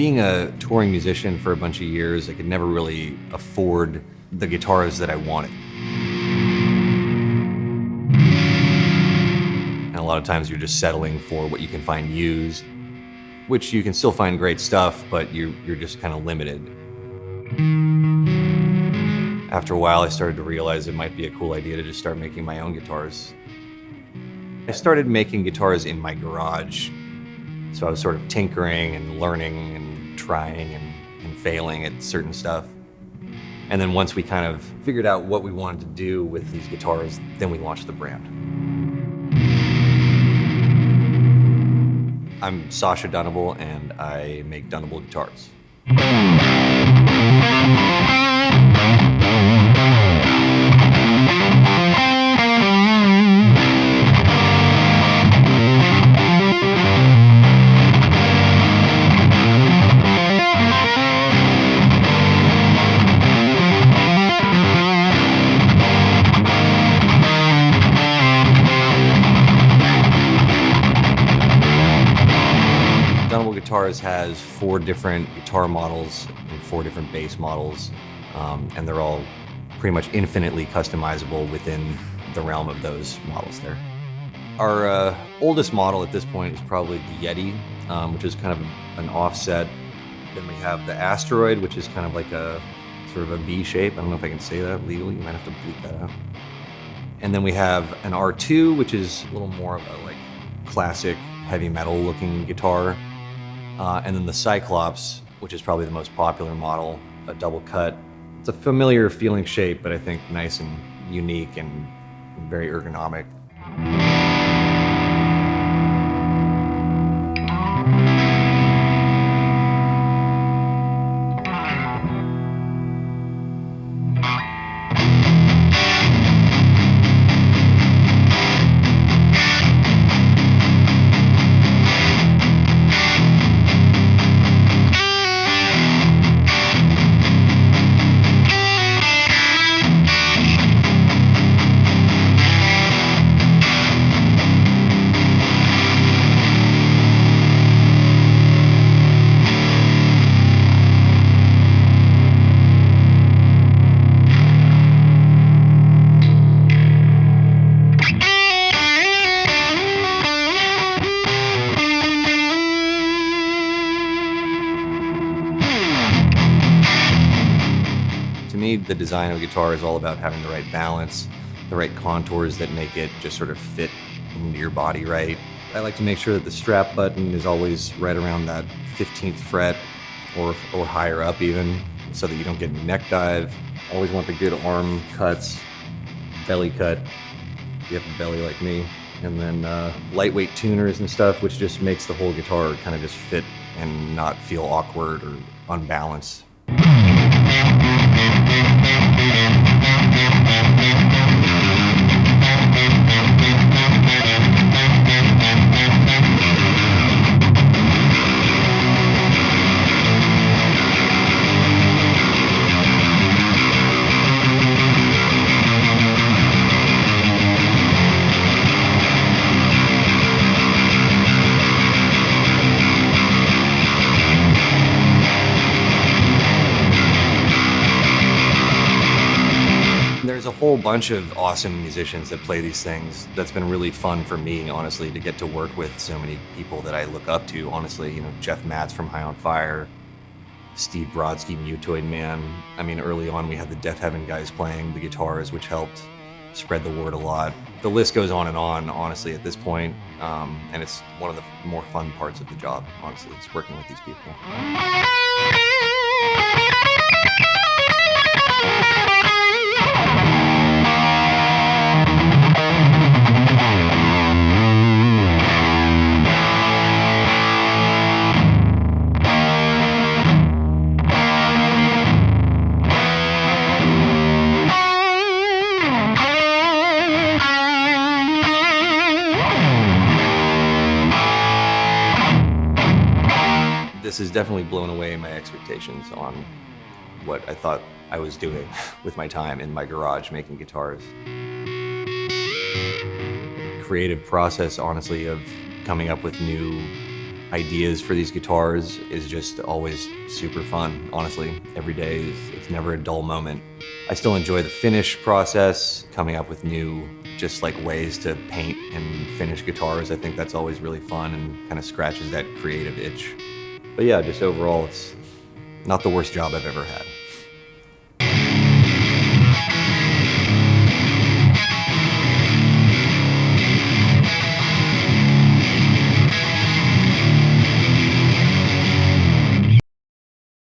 Being a touring musician for a bunch of years, I could never really afford the guitars that I wanted. And a lot of times you're just settling for what you can find used, which you can still find great stuff, but you're just kind of limited. After a while, I started to realize it might be a cool idea to just start making my own guitars. I started making guitars in my garage. So I was sort of tinkering and learning and trying and failing at certain stuff. And then once we kind of figured out what we wanted to do with these guitars, then we launched the brand. I'm Sacha Dunable, and I make Dunable guitars. Dunable Guitars has 4 different guitar models and 4 different bass models, and they're all pretty much infinitely customizable within the realm of those models there. Our oldest model at this point is probably the Yeti, which is kind of an offset. Then we have the Asteroid, which is kind of like a sort of a V shape. I don't know if I can say that legally, you might have to bleep that out. And then we have an R2, which is a little more of a like classic heavy metal looking guitar. And then the Cyclops, which is probably the most popular model, a double cut. It's a familiar feeling shape, but I think nice and unique and very ergonomic. To me, the design of a guitar is all about having the right balance, the right contours that make it just sort of fit into your body right. I like to make sure that the strap button is always right around that 15th fret or higher up even, so that you don't get any neck dive. Always want the good arm cuts, belly cut, if you have a belly like me. And then lightweight tuners and stuff, which just makes the whole guitar kind of just fit and not feel awkward or unbalanced. There's a whole bunch of awesome musicians that play these things. That's been really fun for me, honestly, to get to work with so many people that I look up to. Honestly, you know, Jeff Matz from High on Fire, Steve Brodsky, Mutoid Man. I mean, early on we had the Deaf Heaven guys playing the guitars, which helped spread the word a lot. The list goes on and on, honestly, at this point. And it's one of the more fun parts of the job, honestly, is working with these people. This has definitely blown away my expectations on what I thought I was doing with my time in my garage making guitars. Creative process, honestly, of coming up with new ideas for these guitars is just always super fun. Honestly, every day it's never a dull moment. I still enjoy the finish process, coming up with new just like ways to paint and finish guitars. I think that's always really fun and kind of scratches that creative itch. But yeah, just overall, it's not the worst job I've ever had.